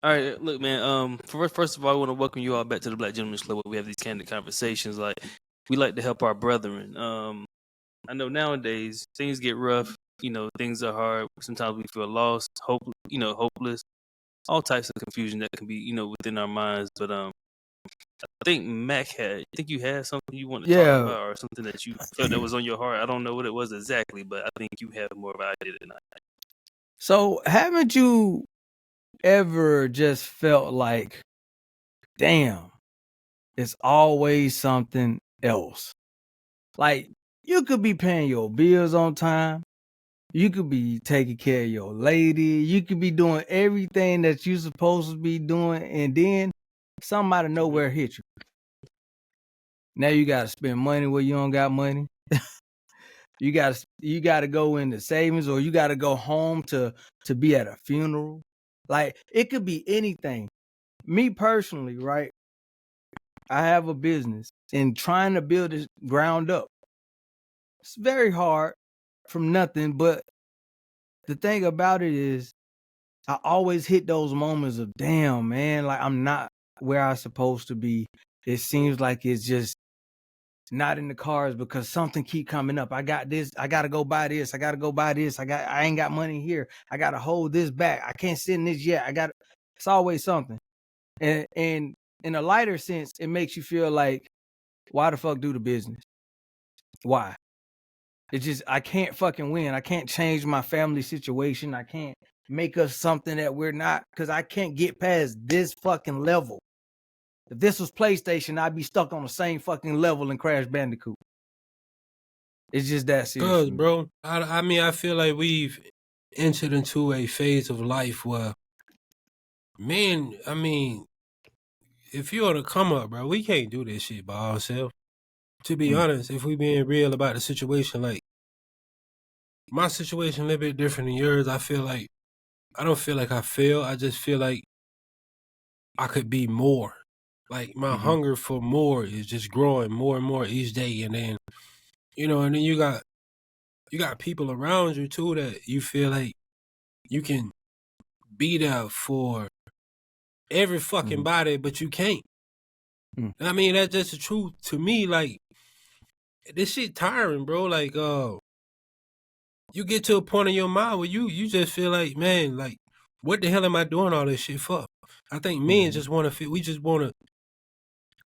All right, look, man. First of all, I want to welcome you all back to the Black Gentlemen's Club, where we have these candid conversations. Like we like to help our brethren. I know nowadays things get rough. You know, things are hard. Sometimes we feel lost, hopeless, all types of confusion that can be, within our minds. But I think I think you had something you want to talk Yeah. about, or something that you felt that was on your heart. I don't know what it was exactly, but I think you have more of an idea than I. So haven't you ever just felt like, damn, it's always something else? Like you could be paying your bills on time. You could be taking care of your lady. You could be doing everything that you're supposed to be doing. And then something out of nowhere hit you. Now you got to spend money where you don't got money. You got to go into savings, or you got to go home to be at a funeral. Like it could be anything. Me personally, right? I have a business, and trying to build it ground up, it's very hard from nothing. But the thing about it is, I always hit those moments of, damn, man, like I'm not where I'm supposed to be. It seems like it's just not in the cards because something keep coming up. I got this. I got to go buy this. I got to go buy this. I ain't got money here. I got to hold this back. I can't send this yet. It's always something. And in a lighter sense, it makes you feel like, why the fuck do the business? Why? It's just, I can't fucking win. I can't change my family situation. I can't make us something that we're not, because I can't get past this fucking level. If this was PlayStation, I'd be stuck on the same fucking level in Crash Bandicoot. It's just that serious. Cause, bro, I mean, I feel like we've entered into a phase of life where, man, I mean, if you're on a come up, bro, we can't do this shit by ourselves. To be honest, if we being real about the situation, like my situation a little bit different than yours. I don't feel like I fail. I just feel like I could be more. Like my hunger for more is just growing more and more each day. And then, and then you got people around you too that you feel like you can be there for every fucking body, but you can't. I mean, that's just the truth to me. Like, this shit tiring, bro. Like, you get to a point in your mind where you just feel like, man, like, what the hell am I doing all this shit for? I think men just want to feel, we just want to,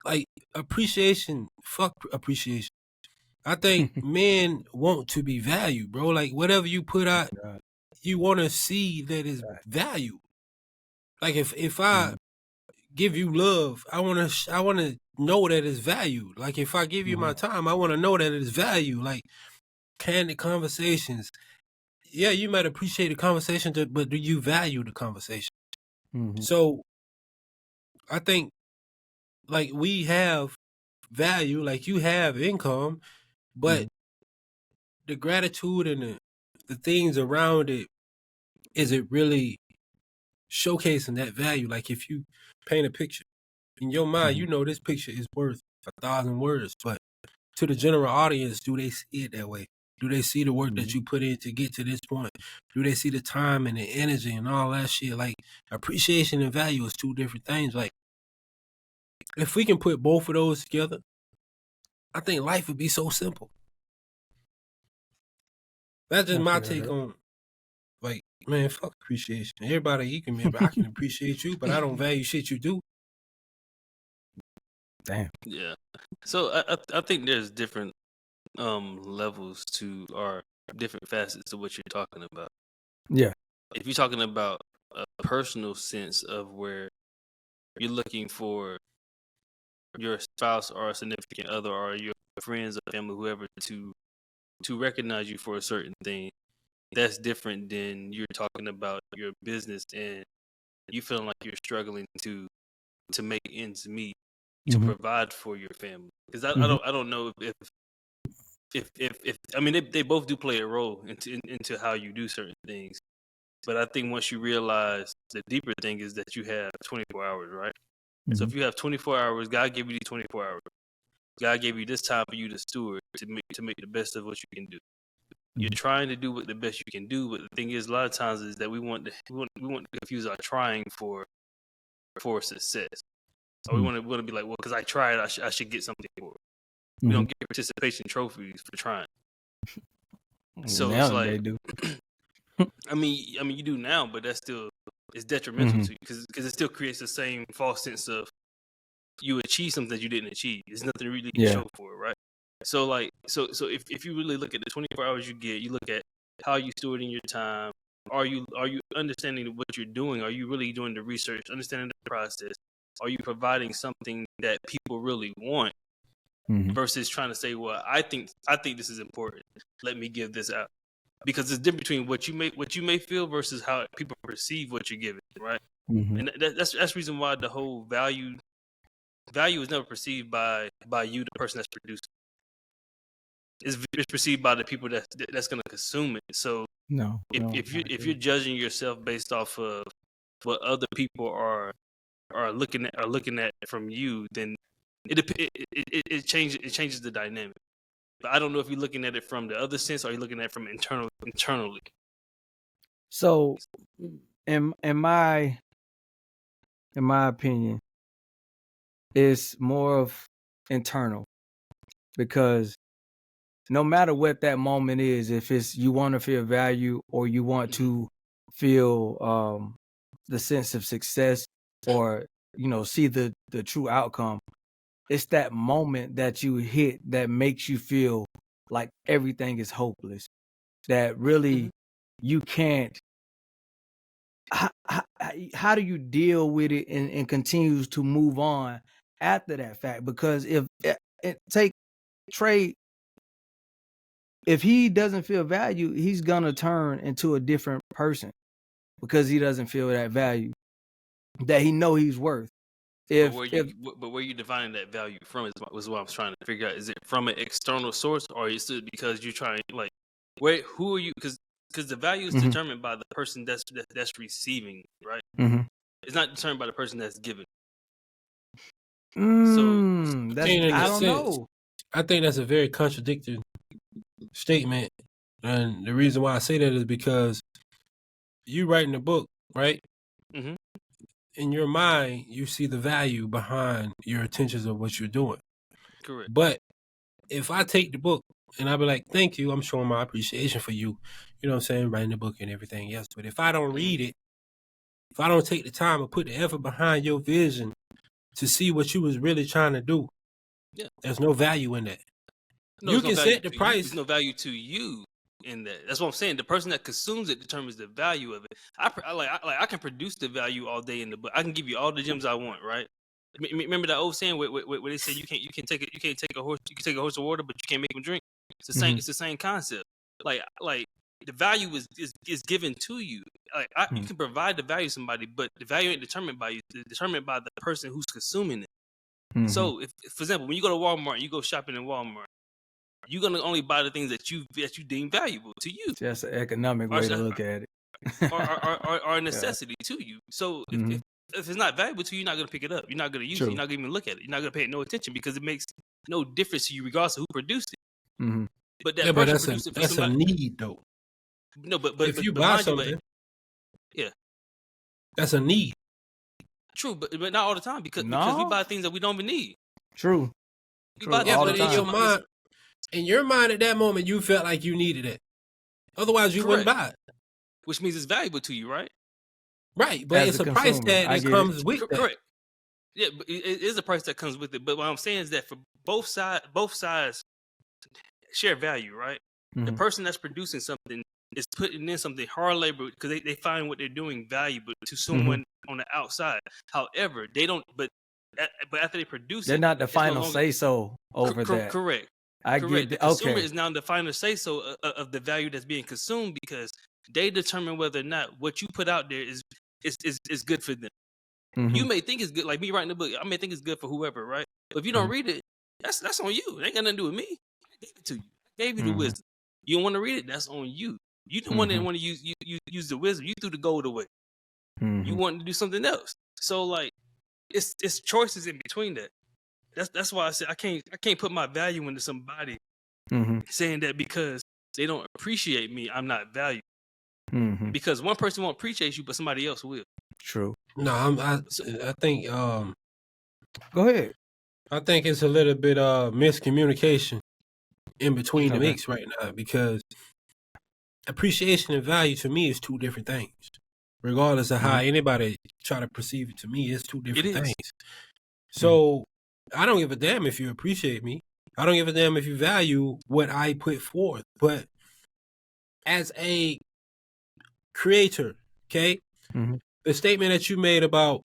like, appreciation, fuck appreciation. I think men want to be valued, bro. Like, whatever you put out, you want to see that it's valued. Like, if I give you love, I want to know that it's valued. Like, if I give you my time, I want to know that it's valued. Like, candid conversations. Yeah, you might appreciate the conversation, but do you value the conversation? So I think, like, we have value, like you have income, but the gratitude and the things around it, is it really showcasing that value? Like, if you paint a picture in your mind, you know this picture is worth 1,000 words, but to the general audience, do they see it that way? Do they see the work that you put in to get to this point? Do they see the time and the energy and all that shit? Like, appreciation and value is two different things. Like, if we can put both of those together, I think life would be so simple. That's just my take on, like, man, fuck appreciation. Everybody, I can appreciate you, but I don't value shit you do. Damn. Yeah. So I think there's different levels to, or different facets to what you're talking about. Yeah. If you're talking about a personal sense of where you're looking for your spouse or a significant other or your friends or family, whoever, to recognize you for a certain thing, that's different than you're talking about your business and you feeling like you're struggling to make ends meet, to provide for your family. Because I don't know if I mean, they both do play a role into how you do certain things. But I think once you realize the deeper thing is that you have 24 hours, right? So if you have 24 hours, God gave you these 24 hours. God gave you this time for you to steward, to make the best of what you can do. You're trying to do what the best you can do, but the thing is, a lot of times is that we want to confuse our trying for for success. So we want to be like, well, because I tried, I should get something for it. We don't get participation trophies for trying. So now it's like, they do. I mean, you do now, but that's still it's detrimental to you because it still creates the same false sense of you achieve something that you didn't achieve. There's nothing really to show for it, right? So like, so if you really look at the 24 hours you get, you look at how you stewarding your time. Are you understanding what you're doing? Are you really doing the research, understanding the process? Are you providing something that people really want versus trying to say, well, I think this is important. Let me give this out. Because it's different between what you may feel versus how people perceive what you're giving, right? And that's the reason why the whole value is never perceived by you, the person that's producing. It's perceived by the people that's going to consume it. So if you're judging yourself based off of what other people are looking at from you, then it changes the dynamic. But I don't know if you're looking at it from the other sense or you're looking at it from internally. So, in my opinion, it's more of internal, because no matter what that moment is, if it's you want to feel value or you want to feel the sense of success or see the true outcome, it's that moment that you hit that makes you feel like everything is hopeless, that really you can't. How do you deal with it and continues to move on after that fact? Because if take Trey, if he doesn't feel value, he's gonna turn into a different person because he doesn't feel that value that he know he's worth. But where you defining that value from is what I was trying to figure out. Is it from an external source, or is it because you're trying, like, who are you? Because the value is determined by the person that's receiving, right? It's not determined by the person that's giving. So I don't know. I think that's a very contradictory statement, and the reason why I say that is because you writing a book, right? In your mind, you see the value behind your intentions of what you're doing. Correct. But if I take the book and I be like, thank you, I'm showing my appreciation for you, you know what I'm saying, writing the book and everything else. But if I don't read it, if I don't take the time to put the effort behind your vision to see what you was really trying to do, there's no value in that. You can set the price. There's no value to you in that. That's what I'm saying. The person that consumes it determines the value of it. I can produce the value all day in the book. I can give you all the gems I want, right? Remember that old saying where they say you can't take a horse of water, but you can't make him drink. It's the same. It's the same concept. Like the value is given to you. You can provide the value to somebody, but the value ain't determined by you. It's determined by the person who's consuming it. So, if, for example, when you go to Walmart, you go shopping in Walmart, you're gonna only buy the things that you deem valuable to you. That's an economic way to look at it, or a necessity to you. So if it's not valuable to you, you're not gonna pick it up. You're not gonna use it. You're not gonna even look at it. You're not gonna pay it no attention because it makes no difference to you, regardless of who produced it. But that person produced it for that's somebody. a need, though. No, but if you buy something, that's a need. True, but not all the time because we buy things that we don't even need. True. But in your mind at that moment, you felt like you needed it. Otherwise, you wouldn't buy it. Which means it's valuable to you, right? Right, but it's a price tag that comes with it. Correct. Yeah, but it is a price that comes with it. But what I'm saying is that for both sides share value, right? The person that's producing something is putting in something hard labor because they find what they're doing valuable to someone on the outside. However, they don't. But after they produce they're not the final say so over that. Correct. I correct. get The consumer is now the final say so of the value that's being consumed because they determine whether or not what you put out there is good for them. You may think it's good, like me writing the book. I may think it's good for whoever, right? But if you don't read it, that's on you. It ain't got nothing to do with me. I gave it to you. I gave you the wisdom. You don't want to read it, that's on you. You the one that want to use the wisdom. You threw the gold away. You want to do something else. So like, it's choices in between that. That's why I said I can't put my value into somebody saying that because they don't appreciate me, I'm not valued. Because one person won't appreciate you, but somebody else will. True. No, I think Go ahead. I think it's a little bit miscommunication in between the Okay. mix right now, because appreciation and value to me is two different things. Regardless of how anybody try to perceive it, to me, it's two different is. things. So I don't give a damn if you appreciate me. I don't give a damn if you value what I put forth. But as a creator, okay, the statement that you made about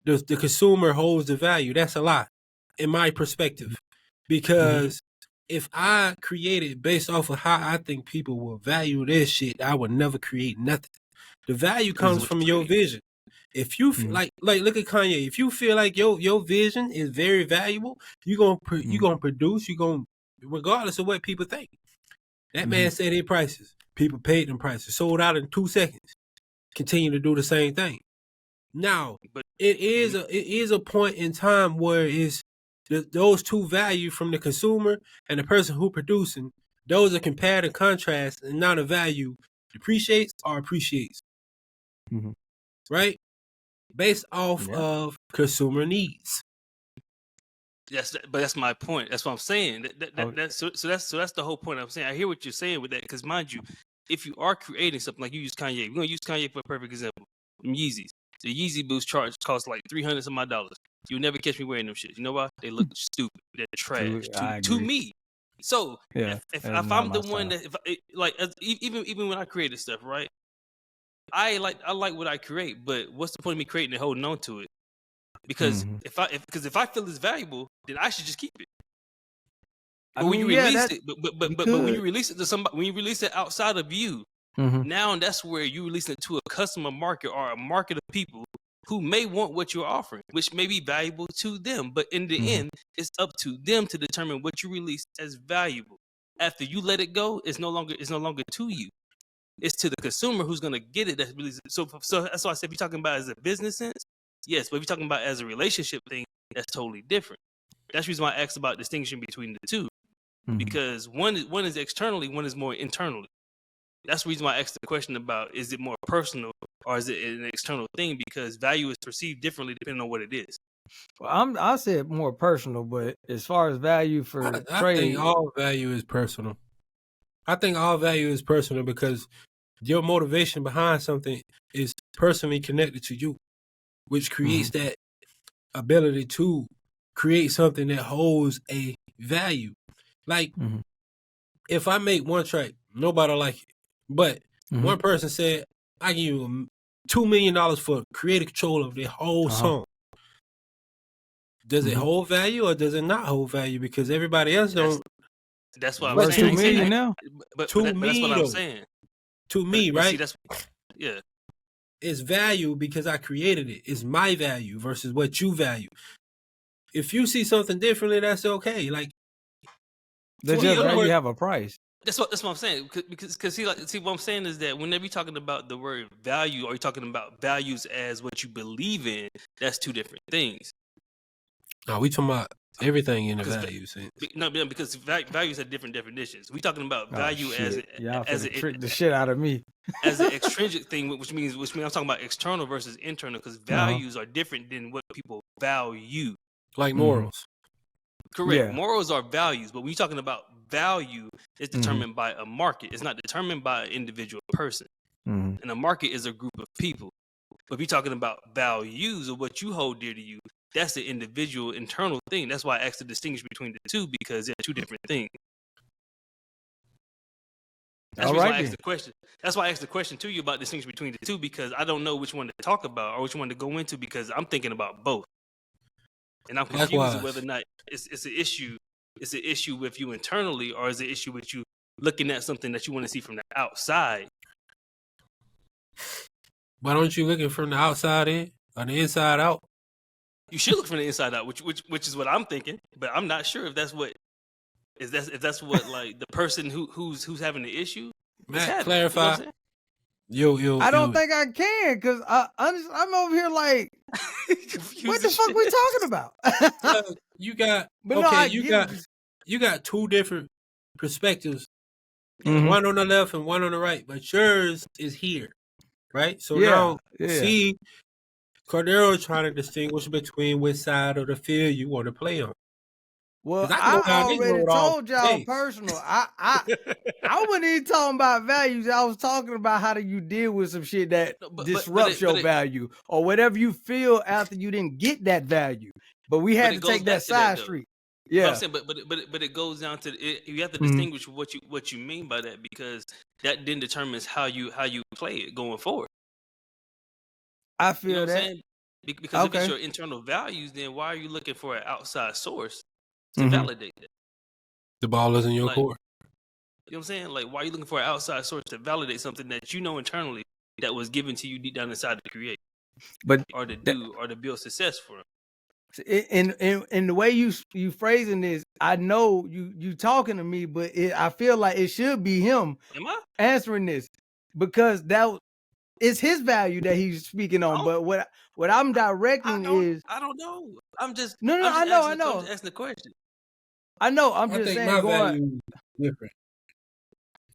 the consumer holds the value, that's a lie in my perspective. Because if I created based off of how I think people will value this shit, I would never create nothing. The value comes from your vision. If you like look at Kanye. If you feel like your vision is very valuable, you gonna produce. You gonna, regardless of what people think. That man said their prices. People paid them prices. Sold out in 2 seconds. Continue to do the same thing. Now, but it is a point in time where it's those two value from the consumer and the person who producing. Those are compared and contrast, and now the value depreciates or appreciates. Right? Based off of consumer needs. Yes, but that's my point. That's what I'm saying. That's the whole point. I'm saying I hear what you're saying with that, because mind you, if you are creating something like you use Kanye, we're gonna use Kanye for a perfect example. Yeezys. The Yeezy Boost cost like $300 some odd. You'll never catch me wearing them shit. You know why? They look stupid. They're trash to me. So if I'm the one that even when I created stuff, right? I like what I create, but what's the point of me creating and holding on to it? Because if I feel it's valuable, then I should just keep it. But when you release it, but when you release it to somebody, when you release it outside of you, now that's where you release it to a customer market or a market of people who may want what you're offering, which may be valuable to them. But in the end, it's up to them to determine what you release as valuable. After you let it go, it's no longer to you. It's to the consumer who's gonna get it. That's really so that's why I said if you're talking about as a business sense, yes, but if you're talking about as a relationship thing, that's totally different. That's the reason why I asked about distinction between the two. Because one is externally, one is more internally. That's the reason why I asked the question about, is it more personal or is it an external thing? Because value is perceived differently depending on what it is. Well, I said more personal, but as far as value for I think all value is personal. I think all value is personal because your motivation behind something is personally connected to you, which creates that ability to create something that holds a value. Like, if I make one track, nobody like it. But one person said, I give you $2 million for creative control of the whole song. Does it hold value or does it not hold value? Because everybody else don't. That's what I'm saying. $2 million now? But that's what I'm saying. To me, right? See, that's It's value because I created it. It's my value versus what you value. If you see something differently, that's okay. Like, does your value have a price? That's what I'm saying. Because see what I'm saying is that whenever you're talking about the word value, or you're talking about values as what you believe in, that's two different things. No, we talking about everything in the value sense. No, because values have different definitions. We talking about value as trick the shit out of me as an extrinsic thing, which means I'm talking about external versus internal, because values are different than what people value. Like morals. Correct. Yeah. Morals are values, but when you're talking about value, it's determined by a market. It's not determined by an individual person. And a market is a group of people. But if you're talking about values or what you hold dear to you, that's the individual internal thing. That's why I asked to distinguish between the two, because they're two different things. That's why I asked the question. That's why I asked the question to you about distinguishing between the two, because I don't know which one to talk about or which one to go into, because I'm thinking about both. And I'm confused with whether or not it's an issue. It's an issue with you internally, or is it an issue with you looking at something that you want to see from the outside? Why don't you looking from the outside in or the inside out? You should look from the inside out, which is what I'm thinking, but I'm not sure if that's what like the person who's having the issue. Matt, clarify. You know I don't think I can, because I'm over here like, what the fuck we talking about? You got two different perspectives, one on the left and one on the right, but yours is here, right? So now, see, Corderro trying to distinguish between which side of the field you want to play on. Well, Because I can go I down this already road all told y'all day. personal. I wasn't even talking about values. I was talking about how do you deal with some shit that disrupts your value or whatever you feel after you didn't get that value. But we had to take that side street. Yeah, but I'm saying, but it goes down to you have to distinguish what you mean by that, because that then determines how you play it going forward. I feel you know what that. I'm saying? Because if it's your internal values, then why are you looking for an outside source to validate that? The ball is in your court. You know what I'm saying? Like, why are you looking for an outside source to validate something that you know internally that was given to you deep down inside to create, but or to do, or to build success for? In the way you phrasing this, I know you talking to me, but I feel like it should be him answering this, because it's his value that he's speaking on. But what I'm directing is, I don't know. I'm just no. I'm I know. I'm just asking the question. I know. I'm just saying my value is different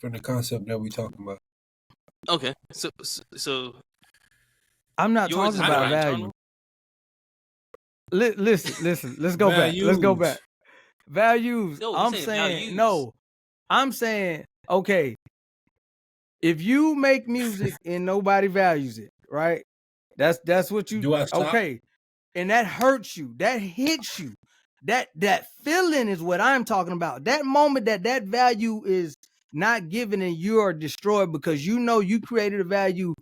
from the concept that we talking about. Okay, so I'm not talking about value. Listen. Let's go back. Let's go back. Values. No, I'm saying no. I'm saying, okay, if you make music and nobody values it, right? That's what you do. I stop? Okay, and that hurts you. That hits you. That feeling is what I'm talking about. That moment that value is not given and you are destroyed because you know you created a value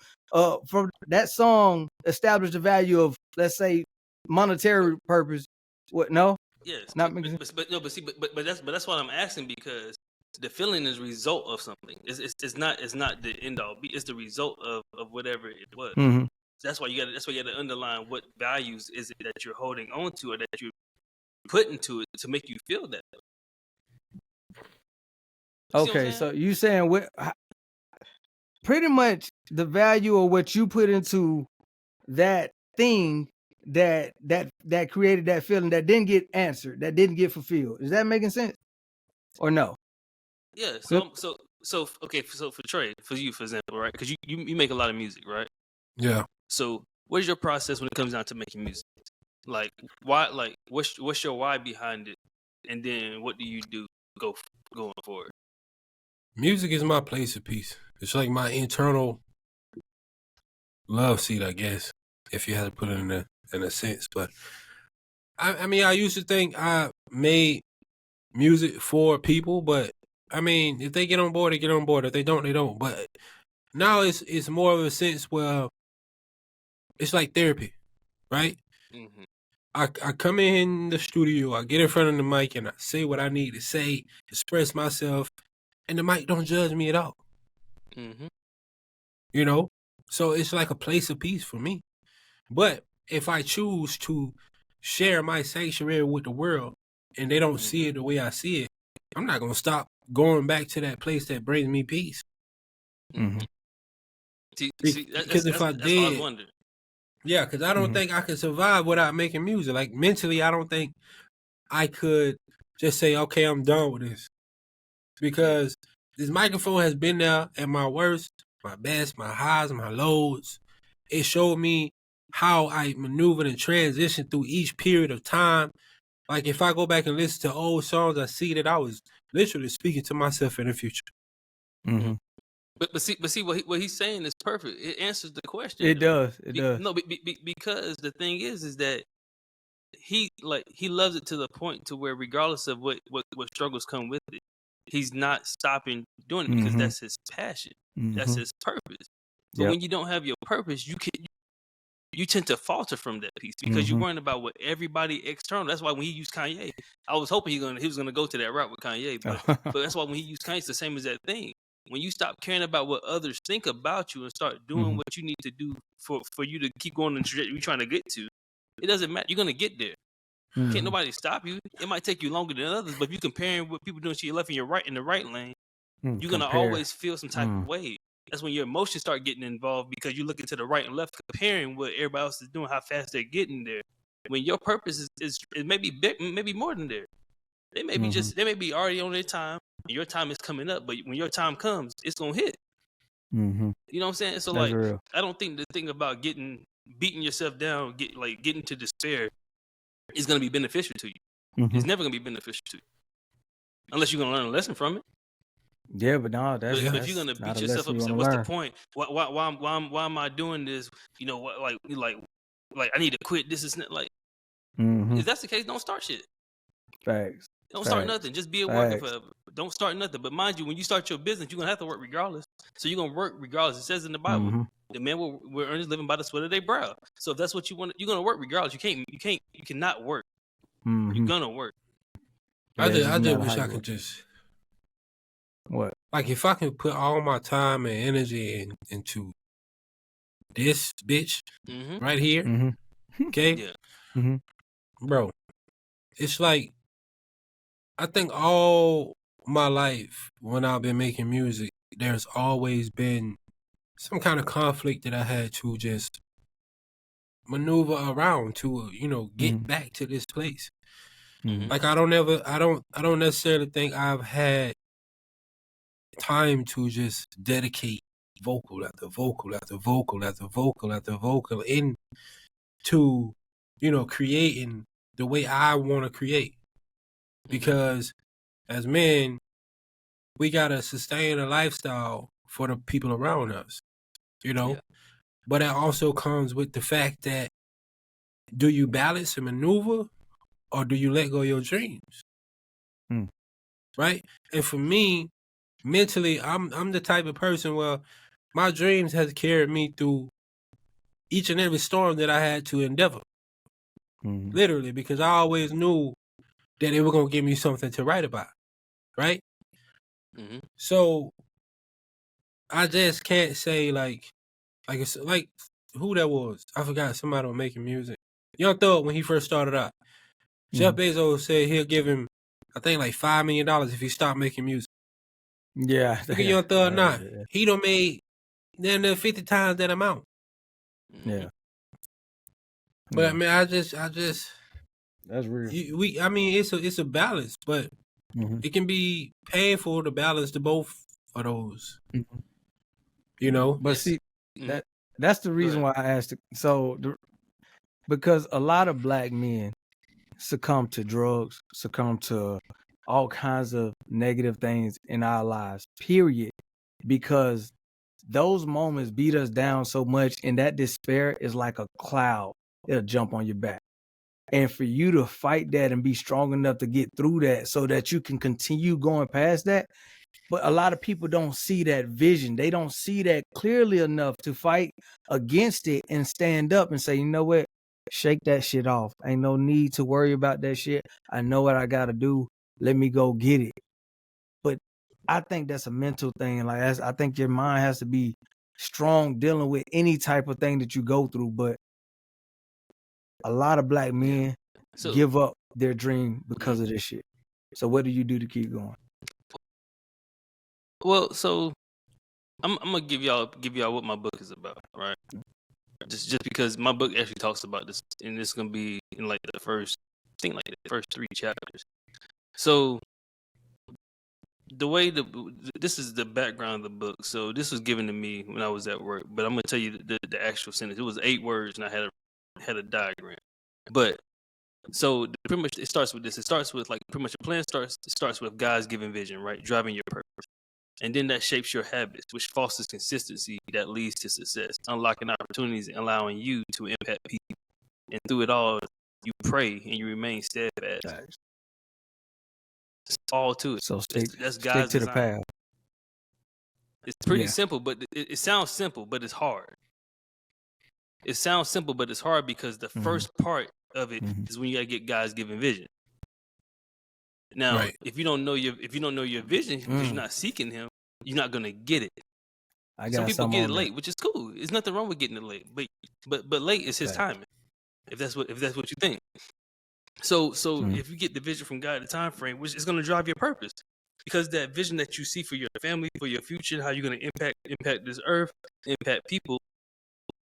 from that song, established a value of, let's say, monetary purpose. What? No. Yes, Not but that's what I'm asking, because the feeling is a result of something. It's not the end all. It's the result of whatever it was. Mm-hmm. So that's why you got to underline what values is it that you're holding on to, or that you're putting to it to make you feel that. Okay, so you saying what? Pretty much the value of what you put into that thing that created that feeling that didn't get answered, that didn't get fulfilled. Is that making sense or no? Yeah. So okay. So for Trey, for you, for example, right? Because you make a lot of music, right? Yeah. So what is your process when it comes down to making music? Like, why? Like, what's your why behind it? And then what do you do going forward? Music is my place of peace. It's like my internal love seat, I guess, if you had to put it in a sense. But I mean, I used to think I made music for people, but I mean, if they get on board, they get on board. If they don't, they don't. But now it's more of a sense where it's like therapy, right? Mm-hmm. I come in the studio, I get in front of the mic, and I say what I need to say, express myself, and the mic don't judge me at all. Mm-hmm. You know? So it's like a place of peace for me. But if I choose to share my sanctuary with the world and they don't see it the way I see it, I'm not going to stop going back to that place that brings me peace. Mm-hmm. Because if I did, what I wonder. Yeah, because I don't think I could survive without making music. Like, mentally, I don't think I could just say, okay, I'm done with this. Because this microphone has been there at my worst, my best, my highs, my lows. It showed me how I maneuvered and transitioned through each period of time. Like, if I go back and listen to old songs, I see that I was literally speaking to myself in the future. Mm-hmm. But see what he's saying is perfect. It answers the question. It does. No, because the thing is that he loves it to the point to where, regardless of what struggles come with it, he's not stopping doing it, because that's his passion. That's his purpose. But when you don't have your purpose, you tend to falter from that piece, because you're worrying about what everybody external. That's why when he used Kanye, I was hoping he was gonna go to that route with Kanye, but that's why when he used Kanye, it's the same as that thing. When you stop caring about what others think about you and start doing what you need to do for you to keep going in the trajectory you're trying to get to, it doesn't matter. You're gonna get there. Can't nobody stop you. It might take you longer than others, but if you're comparing what people doing to your left and your right in the right lane, you're gonna always feel some type of way. That's when your emotions start getting involved, because you're looking to the right and left, comparing what everybody else is doing, how fast they're getting there. When your purpose is maybe big, maybe more than there. They may be they may be already on their time, and your time is coming up. But when your time comes, it's gonna hit. You know what I'm saying? So, that's like, real. I don't think the thing about getting beating yourself down, getting to despair is going to be beneficial to you. Mhm. It's never going to be beneficial to you unless you're going to learn a lesson from it. Yeah, but no, But if you're that's gonna not beat a yourself lesson up, you and say, want to what's the learn. point? Why am I doing this? You know what? Like I need to quit. This is not like. Mhm. If that's the case, don't start shit. Facts. Don't start Facts. nothing. Just be a working Facts. forever. Don't start nothing. But mind you, when you start your business, you're gonna have to work regardless. So you're gonna work regardless. It says in the Bible, Mhm. the man will earn his living by the sweat of their brow. So if that's what you want, you're gonna work regardless. You cannot work. You're Mhm. gonna work. Yeah, I it just doesn't matter wish how I you could work. just, What? like, if I can put all my time and energy into this bitch Mm-hmm. right here, Mhm. okay, Yeah. Mhm. bro, it's like, I think all my life when I've been making music, there's always been some kind of conflict that I had to just maneuver around to, get Mhm. back to this place. Mm-hmm. Mhm. Like, I don't necessarily think I've had time to just dedicate vocal after vocal after vocal after vocal after vocal into, creating the way I want to create. Because as men, we gotta sustain a lifestyle for the people around us, Yeah. But that also comes with the fact that, do you balance and maneuver, or do you let go of your dreams? Hmm. Right? And for me, mentally, I'm the type of person where my dreams has carried me through each and every storm that I had to endeavor. Mhm. Literally, because I always knew that they were gonna give me something to write about. Right? Mm-hmm. So I just can't say it's like who that was. I forgot, somebody was making music. Young Thug, when he first started out, Jeff Mhm. Bezos said he'll give him, I think, like $5 million if he stopped making music. Yeah. Look at Yeah. Young I Thug now. heard that. He done made damn near 50 times that amount. Mm-hmm. Yeah. But I Yeah. mean, I just That's real. I mean, it's a balance, but Mhm. it can be painful to balance the both of those. Mhm. But Yes. see, Mm-hmm. that's the Go reason ahead. why I asked. Because a lot of black men succumb to drugs, succumb to all kinds of negative things in our lives. Period. Because those moments beat us down so much, and that despair is like a cloud. It'll jump on your back. And for you to fight that and be strong enough to get through that so that you can continue going past that. But a lot of people don't see that vision. They don't see that clearly enough to fight against it and stand up and say, you know what? Shake that shit off. Ain't no need to worry about that shit. I know what I got to do. Let me go get it. But I think that's a mental thing. I think your mind has to be strong dealing with any type of thing that you go through. But a lot of black Yeah. men So, give up their dream because mhm. of this shit. So what do you do to keep going? Well, so I'm gonna give y'all what my book is about, right? Just because my book actually talks about this, and it's gonna be in like the first, I think like the first 3 chapters. So the way this is the background of the book. So this was given to me when I was at work, but I'm gonna tell you the actual sentence. It was 8 words, and I had a diagram. But so pretty much it starts with this. It starts with like pretty much a plan starts with God's given vision, right? Driving your purpose. And then that shapes your habits, which fosters consistency that leads to success, unlocking opportunities and allowing you to impact people. And through it all, you pray and you remain steadfast. Facts. It's all to it. So That's stick God's to the design. path. It's pretty Yeah. simple, but it sounds simple, but it's hard. It sounds simple, but it's hard because the Mhm. first part of it Mhm. is when you gotta get God's given vision. Now, Right. if you don't know your vision because you're not seeking Him, you're not gonna get it. I Some got people some get it on that. late, which is cool. There's nothing wrong with getting it late, but late is His Facts. timing. If that's what you think. So Mhm. if you get the vision from God, the time frame, which is gonna drive your purpose, because that vision that you see for your family, for your future, how you're gonna impact this earth, impact people,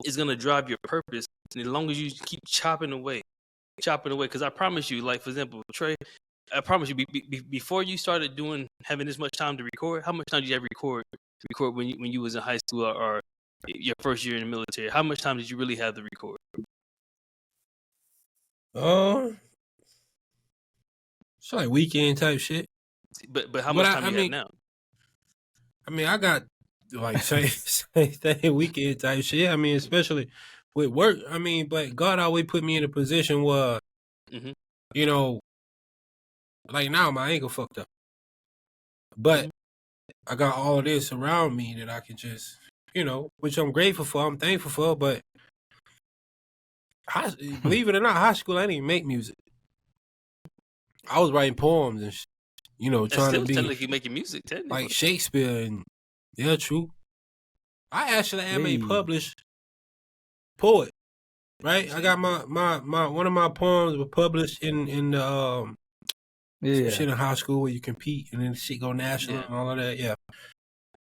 is gonna drive your purpose. And as long as you keep chopping away, because I promise you, like for example, Trey, I promise you, before you started having this much time to record, how much time did you have record when you was in high school or your first year in the military? How much time did you really have to record? It's like weekend type shit. But how much time you have now? I mean, I got like same thing, weekend type shit. I mean, especially with work. I mean, but God always put me in a position where, you know, like now my ankle fucked up, but I got all of this around me that I can just, you know, which I'm grateful for. I'm thankful for. But believe it or not, high school I didn't even make music. I was writing poems and, you know, trying to be technically making music, technically. like Shakespeare and yeah, true. I actually am a published poet, right? I got my one of my poems was published in the some shit in high school where you compete and then shit go national and all of that. Yeah.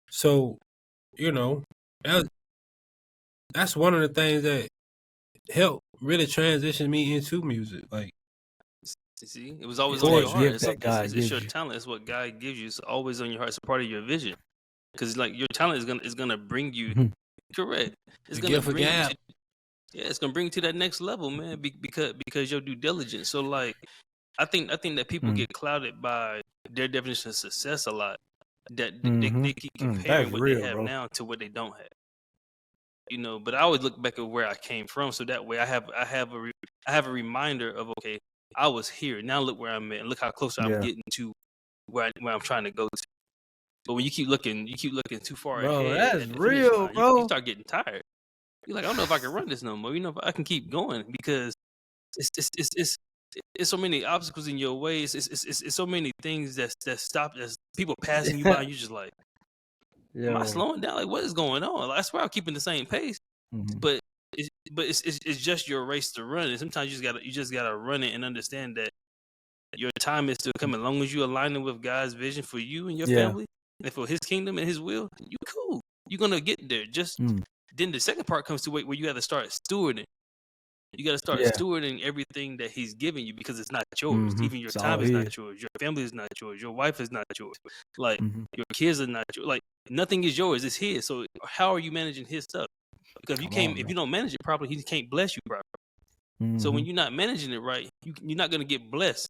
So, you know, that's one of the things that helped really transition me into music. Like, see, it was always on your heart. It's your talent. It's what God gives you. It's always on your heart. It's a part of your vision. Because like your talent is gonna bring you correct. It's gonna bring you to, it's gonna bring you to that next level, man. Because your due diligence. So like, I think that people get clouded by their definition of success a lot. That they keep comparing what they have now to what they don't have. You know, but I always look back at where I came from, so that way I have a reminder of, okay, I was here. Now look where I'm at, and look how close I'm getting to where I'm trying to go to. But when you keep looking too far ahead, that's real, bro. You start getting tired. You're like, I don't know if I can run this no more. You know, if I can keep going, because it's so many obstacles in your way. It's so many things that stop. There's people passing you by, and you're just like, am I slowing down? Like, what is going on? Like, I swear I'm keeping the same pace, but it's just your race to run. And sometimes you just gotta run it and understand that your time is still coming. As long as you aligning with God's vision for you and your family, and for His kingdom and His will, you cool. You're gonna get there. Just then the second part comes to where you got to start stewarding. You got to start stewarding everything that He's giving you, because it's not yours. Even your time is not yours. Your family is not yours. Your wife is not yours. Like your kids are not yours. Like nothing is yours. It's His. So how are you managing His stuff? Because if you don't manage it properly, He can't bless you properly. So when you're not managing it right, you're not gonna get blessed.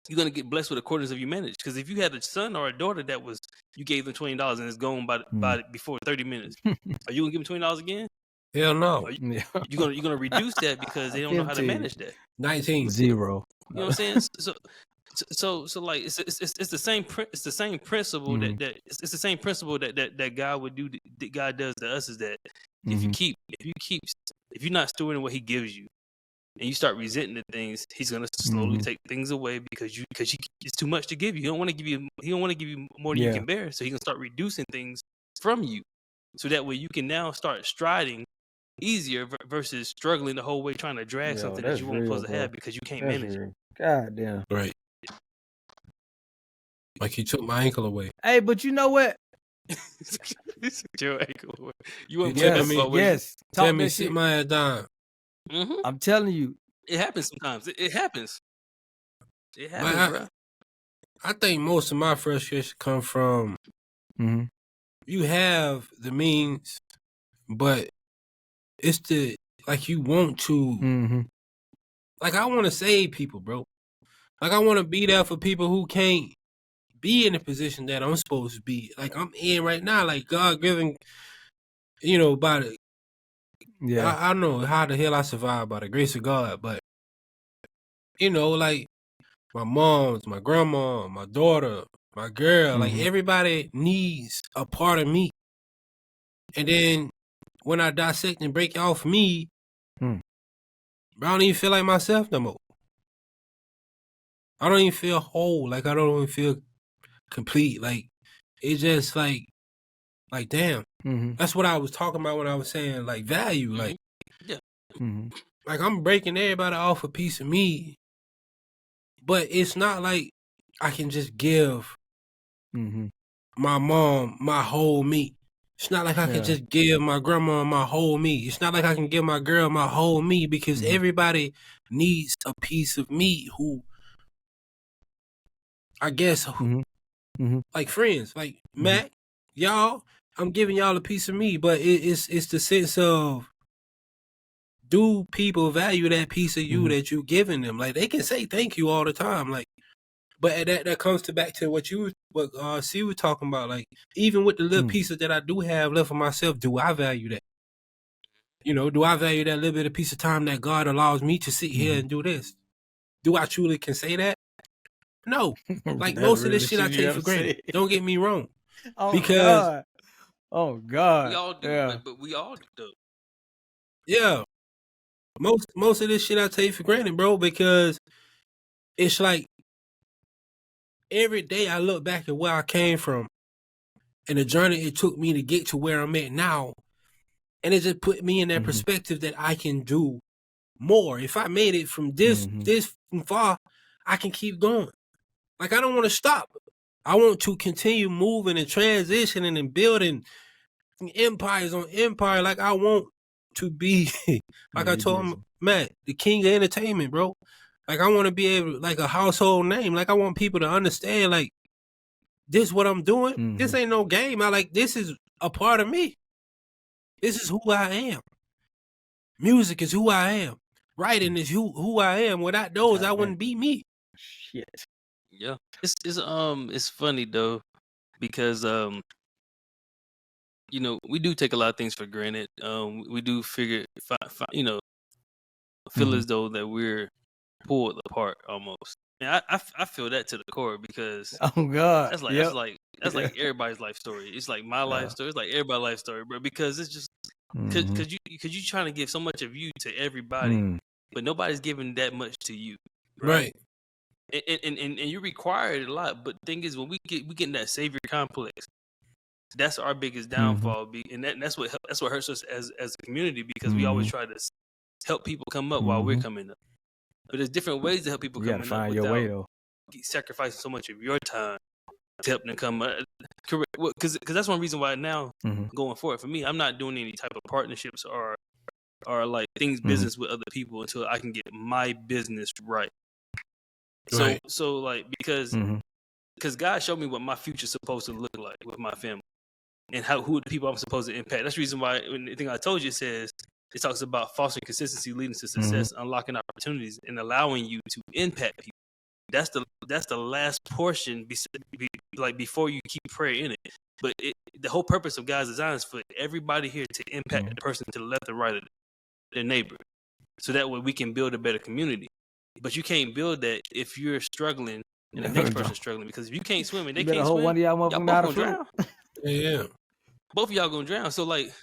You're gonna get blessed with accordance of you manage. Because if you had a son or a daughter that was, you gave them $20 and it's gone by before 30 minutes, are you gonna give them $20 again? Hell no. You're gonna reduce that because they don't know how to manage that. 19. 0. You know what I'm saying? So like it's the same principle it's the same principle that God would do, that God does to us, is that if you're not stewarding what He gives you, and you start resenting the things, He's gonna slowly take things away because it's too much to give you. He don't want to give you more than you can bear. So He's gonna start reducing things from you, so that way you can now start striding easier versus struggling the whole way trying to drag something that you weren't supposed to have because you can't manage it. God damn. Right. Like he took my ankle away. Hey, but you know what? Your ankle away. You want yes. Tell me, sit my ass down. I'm telling you, it happens sometimes. It happens. It happens, bro. I think most of my frustration come from you have the means, but it's the like you want to like I want to save people, bro. Like I want to be there for people who can't be in the position that I'm supposed to be. Like I'm in right now, like God given, you know, by the I don't know how the hell I survived by the grace of God, but you know, like my moms, my grandma, my daughter, my girl, like everybody needs a part of me. And then when I dissect and break off me, I don't even feel like myself no more. I don't even feel whole. Like I don't even feel complete. Like it's just like damn. That's what I was talking about when I was saying like value. Like like I'm breaking everybody off a piece of me, but it's not like I can just give my mom my whole me. It's not like I can just give my grandma my whole me. It's not like I can give my girl my whole me, because everybody needs a piece of me who, I guess, like friends, like Mac, y'all, I'm giving y'all a piece of me, but it's the sense of, do people value that piece of you that you giving them? Like, they can say thank you all the time, like, but that comes back to what C was talking about. Like, even with the little pieces that I do have left for myself, do I value that? You know, do I value that little bit of piece of time that God allows me to sit here and do this? Do I truly can say that? No. Like, most of this shit I take for granted. Don't get me wrong. Oh, because God. Oh, God. We all do, Yeah. but we all do though. Yeah. Most of this shit I take for granted, bro, because it's like every day I look back at where I came from and the journey it took me to get to where I'm at now. And it just put me in that perspective that I can do more. If I made it from this far, I can keep going. Like, I don't want to stop. I want to continue moving and transitioning and building empires on empire. Like, I want to be, like I told him, Matt, the king of entertainment, bro. Like, I want to be able, like, a household name. Like, I want people to understand, like, this what I'm doing. This ain't no game. This is a part of me. This is who I am. Music is who I am. Writing is who I am. Without those, I wouldn't be me. Shit. Yeah, it's funny though, because you know, we do take a lot of things for granted. We do feel as though that we're pulled apart almost. And I feel that to the core, because Oh, God. that's like everybody's life story. It's like my life story. It's like everybody's life story, bro. Because it's just because you trying to give so much of you to everybody, but nobody's giving that much to you, right? And you require it a lot. But the thing is, when we get in that savior complex, that's our biggest downfall. And that's what hurts us as a community, because we always try to help people come up while we're coming up. But there's different ways to help people come up find your way, though. Sacrificing so much of your time to help them come up. Correct. Because that's one reason why now, going forward, for me, I'm not doing any type of partnerships or like things business with other people until I can get my business right. So like, because God showed me what my future's supposed to look like with my family, and who the people I'm supposed to impact. That's the reason why, when the thing I told you says, it talks about fostering consistency, leading to success, unlocking opportunities, and allowing you to impact people. That's the last portion, like, before you keep prayer in it. But the whole purpose of God's design is for everybody here to impact the person to the left and right of their neighbor, so that way we can build a better community. But you can't build that if you're struggling and the next person's struggling, because if you can't swim and they can't swim, one of y'all both gonna drown. Yeah, both of y'all gonna drown. So like,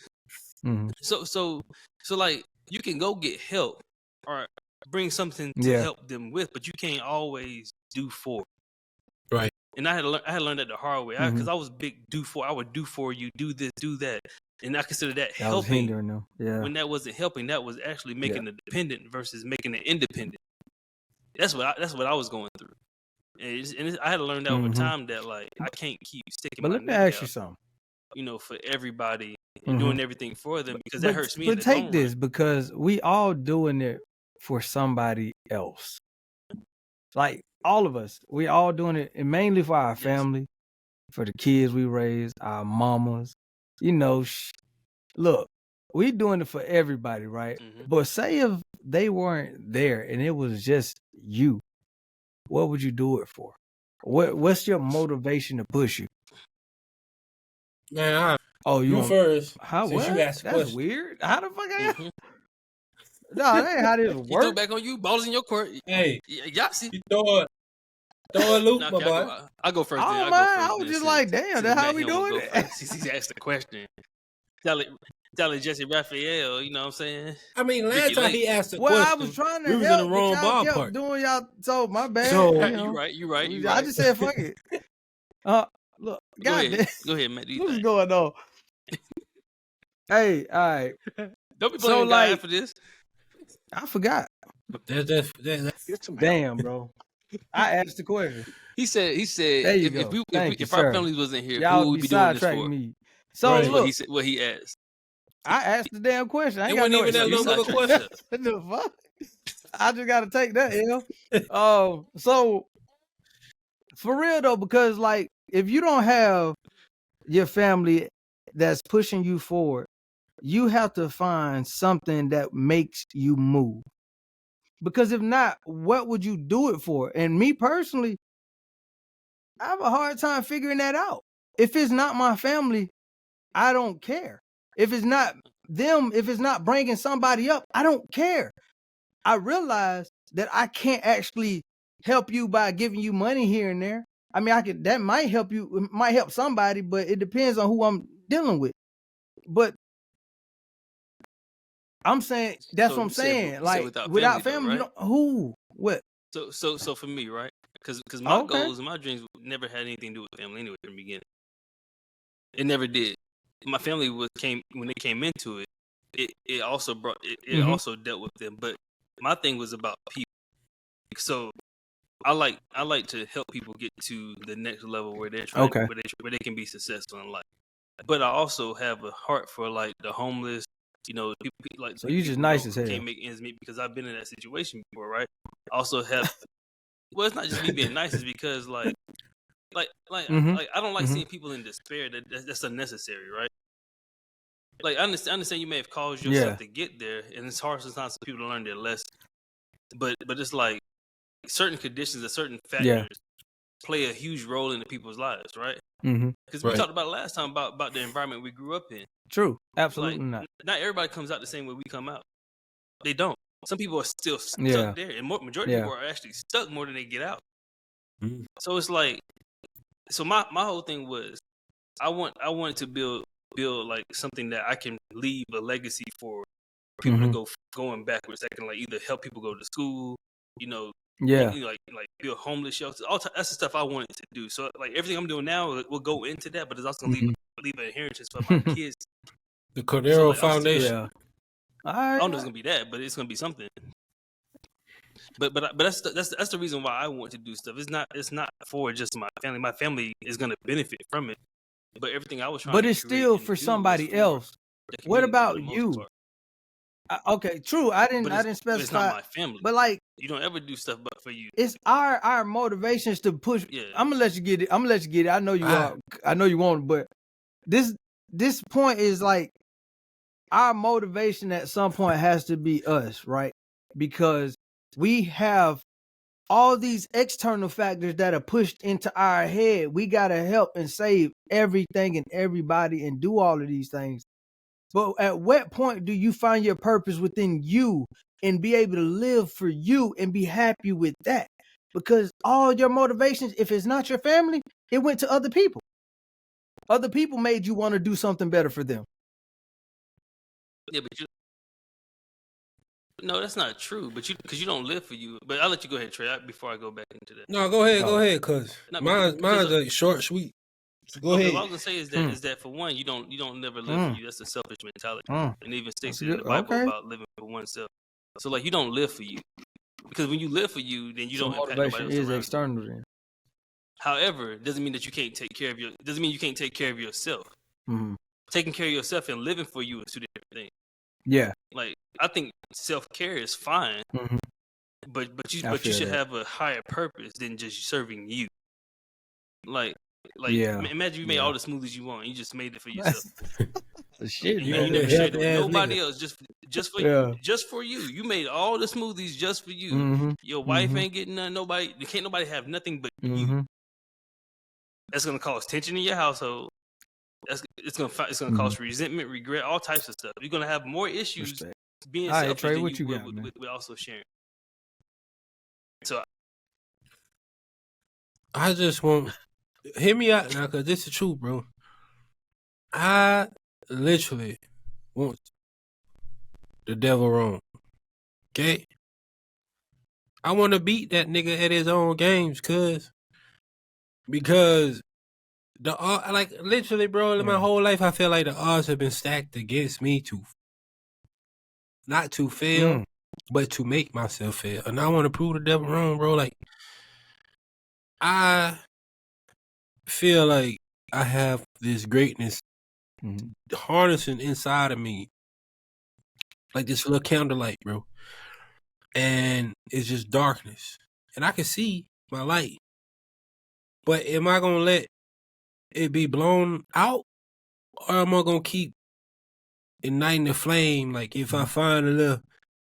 so like, you can go get help or bring something to help them with, but you can't always do for. Right. And I had to learn that the hard way, because I was big do for. I would do for you, do this, do that, and I consider that helping. When that wasn't helping, that was actually making it dependent versus making it independent. That's what I was going through, and I had to learn that over time, that like, I can't keep sticking. But my let me neck ask you something. You know, for everybody and doing everything for them, because that hurts me. But take this, because we all doing it for somebody else. Like, all of us, we all doing it, and mainly for our family, for the kids we raised, our mamas. You know, look, we doing it for everybody, right? But say if they weren't there and it was just you, what would you do it for? What's your motivation to push you? Man, you first. How? Since What? you asked the That's question. weird. How the fuck? No, that ain't how this He threw works. back on you, balls in your court. Hey, y'all see? you throw a loop, my boy. I go first. Oh, then. man, I was just like, damn, that's how we doing it. He asked the question. Tell it, Jesse Raphael. You know what I'm saying? I mean, last time he asked the Well, question, I was trying to we was help, in the wrong but y'all ballpark. kept doing y'all. So my bad. So you right. I just said fuck it. Look, go ahead, Matt. What's going on? Hey, all right. Don't be blaming God after this. I forgot. That's damn, bro. I asked the question. He said if our families wasn't here, y'all who would be doing this for? Me. So look, what he asked. I asked the damn question. I ain't it got wasn't even that long of a question. What the fuck? I just got to take that, so for real though, because like, if you don't have your family that's pushing you forward, you have to find something that makes you move. Because if not, what would you do it for? And me personally, I have a hard time figuring that out. If it's not my family, I don't care. If it's not them, if it's not bringing somebody up, I don't care. I realize that I can't actually help you by giving you money here and there. I mean, that might help you, it might help somebody, but it depends on who I'm dealing with. But I'm saying, that's what I'm saying. Like, without family, you don't, what? So for me, right? Because my goals and my dreams never had anything to do with family anyway from the beginning. It never did. My family when they came into it, it also brought it also dealt with them. But my thing was about people. So I like to help people get to the next level where they're trying where they can be successful in life. But I also have a heart for like the homeless, people like. So you just nice as hell. Can't make ends meet because I've been in that situation before, right? I also have. Well, it's not just me being nice; it's because like I don't like seeing people in despair. That's unnecessary, right? Like I understand you may have caused yourself to get there, and it's hard sometimes for people to learn their lesson. But it's like certain conditions and certain factors play a huge role in the people's lives, right? Because we talked about last time about the environment we grew up in. True, absolutely not. Not everybody comes out the same way we come out. They don't. Some people are still stuck there, and majority of people are actually stuck more than they get out. So it's like, my whole thing was, I wanted to build like something that I can leave a legacy for people to going backwards. That can like either help people go to school, like build homeless shelters. That's the stuff I wanted to do. So like everything I'm doing now will go into that, but it's also gonna leave an inheritance for my kids. The Corderro Foundation. I don't know if it's gonna be that, but it's gonna be something. But that's the reason why I want to do stuff. It's not for just my family. My family is gonna benefit from it. But everything I was trying, but it's still for somebody else. What about you? Okay, true. I didn't specify. It's not my family. But like, you don't ever do stuff but for you. It's our motivations to push. Yeah. I'm gonna let you get it. I know you are. I know you won't. But this point is like, our motivation at some point has to be us, right? Because we have all these external factors that are pushed into our head. We got to help and save everything and everybody and do all of these things. But at what point do you find your purpose within you and be able to live for you and be happy with that? Because all your motivations, if it's not your family, it went to other people. Other people made you want to do something better for them. Yeah, but no, that's not true. But because you don't live for you. But I'll let you go ahead, Trey, before I go back into that. No, go ahead, cause mine's like short, sweet. So go ahead. What I was gonna say is that for one, you don't never live for you. That's a selfish mentality, and even states in the Bible about living for oneself. So like, you don't live for you, because when you live for you, then you don't impact nobody else. Is external. Then. However, it doesn't mean that you can't take care of doesn't mean you can't take care of yourself. Taking care of yourself and living for you is two different things. Yeah. Like, I think self-care is fine, but you should have a higher purpose than just serving you. Like imagine you made all the smoothies you want, and you just made it for yourself. Shit, you never shared it with nobody else, just for you. You made all the smoothies just for you. Your wife ain't getting none. Can't nobody have nothing but you. That's gonna cause tension in your household. It's gonna cause resentment, regret, all types of stuff. You're gonna have more issues being selfish than with also sharing. So I just want, hear me out now, cause this is true, bro. I literally want the devil wrong. Okay? I want to beat that nigga at his own games, because like literally, bro, my whole life I feel like the odds have been stacked against me not to fail, but to make myself fail. And I want to prove the devil wrong, bro. Like, I feel like I have this greatness harnessing inside of me, like this little candlelight, bro. And it's just darkness, and I can see my light. But am I gonna let it be blown out, or am I gonna keep igniting the flame? Like if I find a little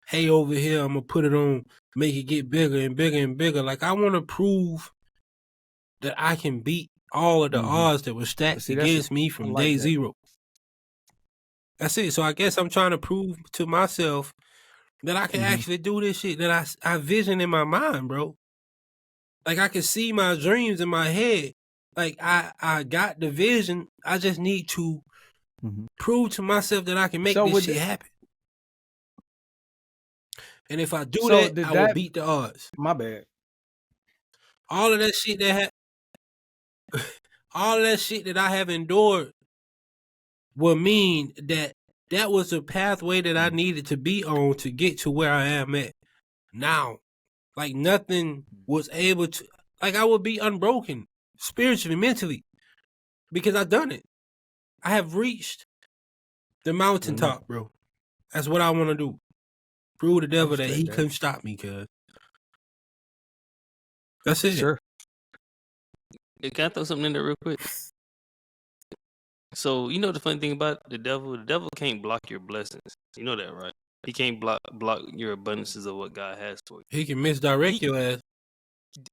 hay over here, I'm gonna put it on, make it get bigger and bigger and bigger. Like I want to prove that I can beat all of the odds that were stacked against me from day zero. That's it. So I guess I'm trying to prove to myself that I can actually do this shit that I vision in my mind, bro. Like I can see my dreams in my head. Like I got the vision. I just need to prove to myself that I can make this shit happen. And if I do that, I will beat the odds. My bad. All of that shit all of that shit that I have endured will mean that that was the pathway that I needed to be on to get to where I am at now. Like nothing was able to, like I would be unbroken spiritually, mentally, because I've done it. I have reached the mountaintop, bro. That's what I want to do. Prove the devil that he couldn't stop me, cuz. That's it. Sure. Can I throw something in there real quick? So, you know the funny thing about the devil can't block your blessings. You know that, right? He can't block your abundances of what God has for you. He can misdirect your ass.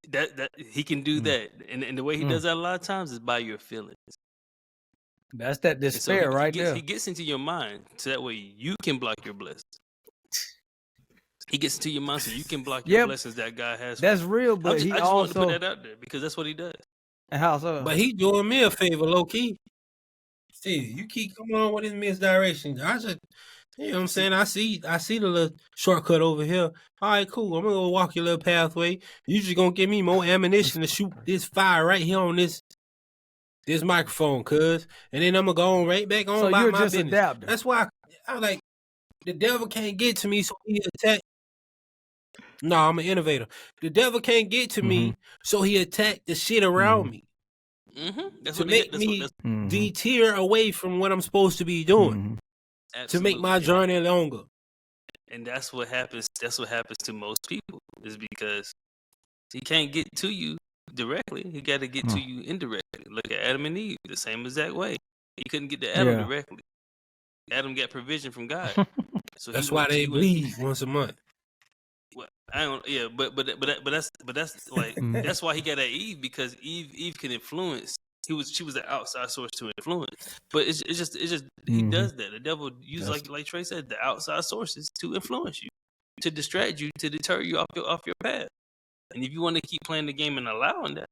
That he can do that. And the way he does that a lot of times is by your feelings. That's that despair there. He gets into your mind so that way you can block your blessings. He gets into your mind so you can block your blessings that God has for you. That's real, but I just wanted to put that out there because that's what he does. And how so? But he doing me a favor, low key. See, you keep coming on with his misdirection. I just, you know what I'm saying? I see the little shortcut over here. All right, cool. I'm gonna go walk your little pathway. You just gonna give me more ammunition to shoot this fire right here on this microphone, cuz. And then I'm gonna go on right back on about you're my just business. adapting. That's why I'm like, the devil can't get to me, so he attack. No, I'm an innovator. The devil can't get to me, so he attacked the shit around me. To make me deter away from what I'm supposed to be doing. To make my journey longer. And that's what happens. That's what happens to most people, is because he can't get to you directly. He got to get to you indirectly. Look at Adam and Eve, the same exact way. He couldn't get to Adam directly. Adam got provision from God. So that's why they bleed once a month. Well, I don't. Yeah, but that's like that's why he got at Eve, because Eve can influence. She was the outside source to influence. But it's just he does that. The devil uses like Trey said, the outside sources to influence you, to distract you, to deter you off your path. And if you want to keep playing the game and allowing that,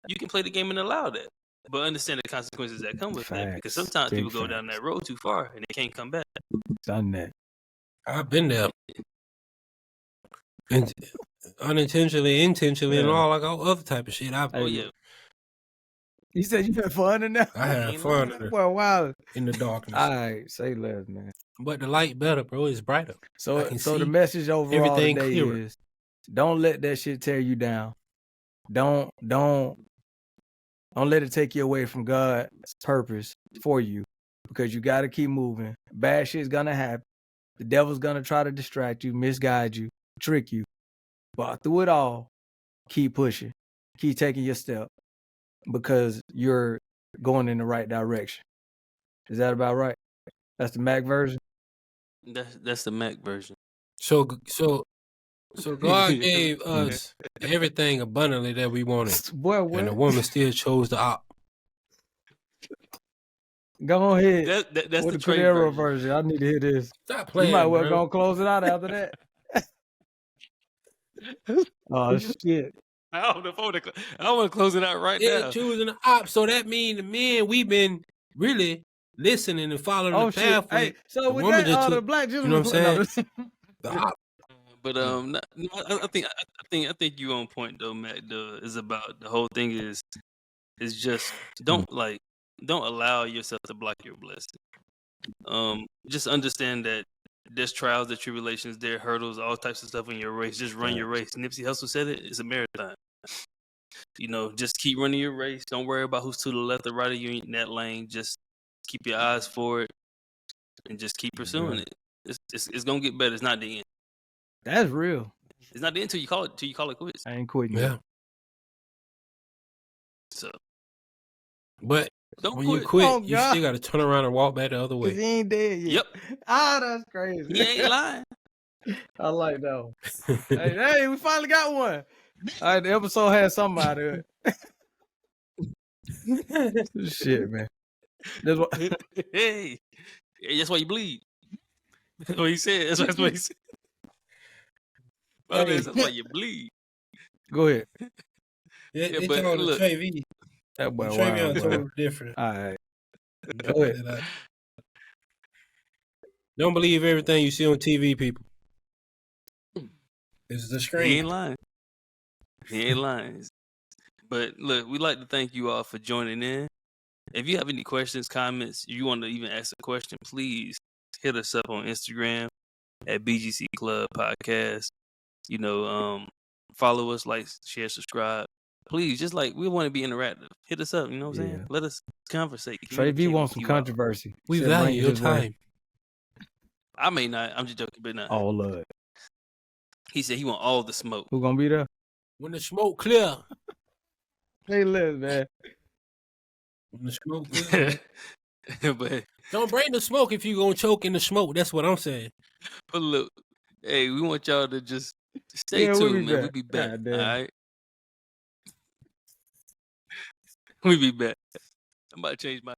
you can play the game and allow that. But understand the consequences that come with that, because sometimes people go down that road too far and they can't come back. Done that. I've been there. And unintentionally, intentionally, and all like all other type of shit. You said you had fun in there? I had fun in there. Well, wow. In the darkness. All right, say less, man. But the light better, bro. It's brighter. So the message overall today is, don't let that shit tear you down. Don't let it take you away from God's purpose for you, because you got to keep moving. Bad shit's gonna happen. The devil's gonna try to distract you, misguide you, trick you. But through it all, keep pushing. Keep taking your step, because you're going in the right direction. Is that about right? That's the Mac version? That's the Mac version. So God gave us everything abundantly that we wanted. Boy, what? And the woman still chose the op. Go ahead. That's with the Corderro version. I need to hear this. Stop playing, you might well bro. go close it out after that. Oh, shit. I don't want to close it out right now. Choosing the op. So that means the men, we've been really listening and following the pathway. Hey, so with that, the black gentleman, you know what I'm saying? The op. But I think you on point though, Matt. Is about the whole thing is just don't allow yourself to block your blessing. Just understand that there's trials, there's tribulations, there are hurdles, all types of stuff in your race. Just run your race. Nipsey Hussle said it. It's a marathon. Just keep running your race. Don't worry about who's to the left or right of you in that lane. Just keep your eyes forward and just keep pursuing it. It's gonna get better. It's not the end. That's real. It's not the end till you call it quits. I ain't quitting. Yeah. So, but Don't When quit. you quit, Oh, you God. still got to turn around and walk back the other Cause he way. ain't dead yet. Yep. Ah, that's crazy. He ain't lying. I like that one. Hey, we finally got one. All right, the episode had somebody. Shit, man. That's what. Hey, that's why you bleed. That's what he said. That's what he said. Hey. That's why you bleed. Go ahead. They but told look. the TrayV. That boy TrayV wild, bro. told different. All right. Go ahead. Don't believe everything you see on TV, people. It's the He screen. ain't lying. He ain't lying. But look, we'd like to thank you all for joining in. If you have any questions, comments, you want to even ask a question, please hit us up on Instagram at BGC Club Podcast. You know, follow us, like, share, subscribe. Please, just like we want to be interactive. Hit us up, you know what I'm saying? Let us conversate. TrayV wants some controversy. We Said value bring it your his way. time. I may not. I'm just joking, but not. Oh, Lord. He said he want all the smoke. Who gonna be there? When the smoke clear. Hey, listen, man. When the smoke clear. But Don't bring the smoke if you gonna choke in the smoke. That's what I'm saying. But look, hey, we want y'all to just stay Yeah, we'll tuned, be man. back. We'll be back. God All damn. right. We'll be back. I'm about to change my